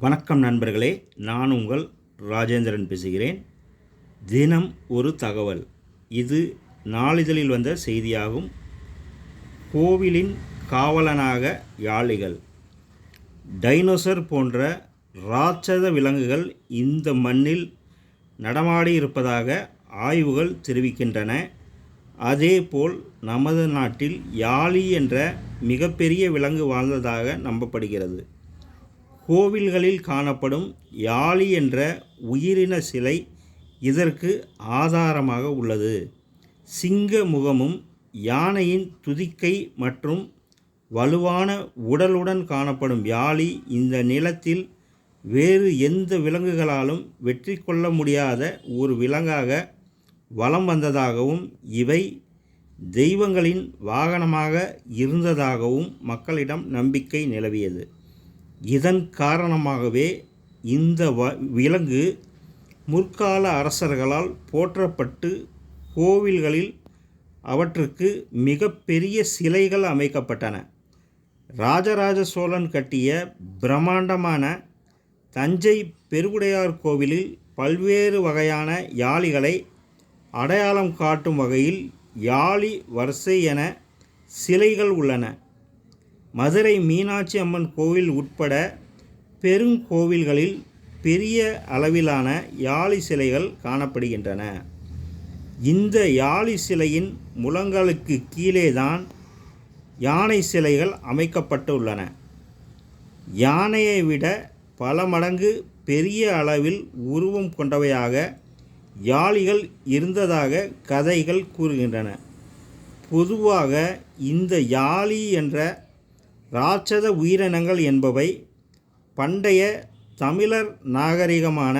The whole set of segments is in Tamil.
வணக்கம் நண்பர்களே, நான் உங்கள் ராஜேந்திரன் பேசுகிறேன். தினம் ஒரு தகவல். இது நாளிதழில் வந்த செய்தியாகும். கோவிலின் காவலனாக யாளிகள். டைனோசர் போன்ற ராட்சத விலங்குகள் இந்த மண்ணில் நடமாடியிருப்பதாக ஆய்வுகள் தெரிவிக்கின்றன. அதேபோல் நமது நாட்டில் யாளி என்ற மிகப்பெரிய விலங்கு வாழ்ந்ததாக நம்பப்படுகிறது. கோவில்களில் காணப்படும் யாளி என்ற உயிரின சிலை இதற்கு ஆதாரமாக உள்ளது. சிங்க முகமும் யானையின் துதிக்கை மற்றும் வலுவான உடலுடன் காணப்படும் யாளி இந்த நிலத்தில் வேறு எந்த விலங்குகளாலும் வெற்றி கொள்ள முடியாத ஒரு விலங்காக வலம் வந்ததாகவும் இவை தெய்வங்களின் வாகனமாக இருந்ததாகவும் மக்களிடம் நம்பிக்கை நிலவியது. இதன் காரணமாகவே இந்த விலங்கு முற்கால அரசர்களால் போற்றப்பட்டு கோவில்களில் அவற்றுக்கு மிகப்பெரிய சிலைகள் அமைக்கப்பட்டன. ராஜராஜ சோழன் கட்டிய பிரம்மாண்டமான தஞ்சை பெருவுடையார் கோவிலில் பல்வேறு வகையான யாளிகளை அடையாளம் காட்டும் வகையில் யாளி வரிசை என சிலைகள் உள்ளன. மதுரை மீனாட்சி அம்மன் கோவில் உட்பட பெருங்கோவில்களில் பெரிய அளவிலான யாளி சிலைகள் காணப்படுகின்றன. இந்த யாளி சிலையின் முழங்களுக்கு கீழேதான் யானை சிலைகள் அமைக்கப்பட்டுள்ளன. யானையை விட பல மடங்கு பெரிய அளவில் உருவம் கொண்டவையாக யாளிகள் இருந்ததாக கதைகள் கூறுகின்றன. பொதுவாக இந்த யாளி என்ற ராட்சத உயிரினங்கள் என்பவை பண்டைய தமிழர் நாகரிகமான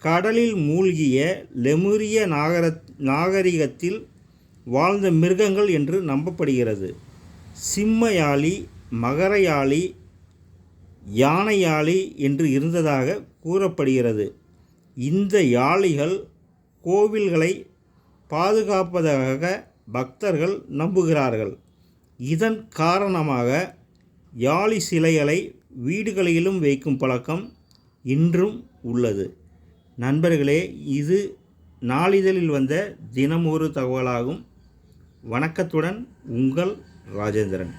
கடலில் மூழ்கிய லெமுரிய நாகரிகத்தில் வாழ்ந்த மிருகங்கள் என்று நம்பப்படுகிறது. சிம்ம யாளி, மகர யாளி, யானை யாளி என்று இருந்ததாக கூறப்படுகிறது. இந்த யாளிகள் கோவில்களை பாதுகாப்பதாக பக்தர்கள் நம்புகிறார்கள். இதன் காரணமாக யாளி சிலைகளை வீடுகளிலும் வைக்கும் பழக்கம் இன்றும் உள்ளது. நண்பர்களே, இது நாளிதழில் வந்த தினம் ஒரு தகவலாகும். வணக்கத்துடன் உங்கள் ராஜேந்திரன்.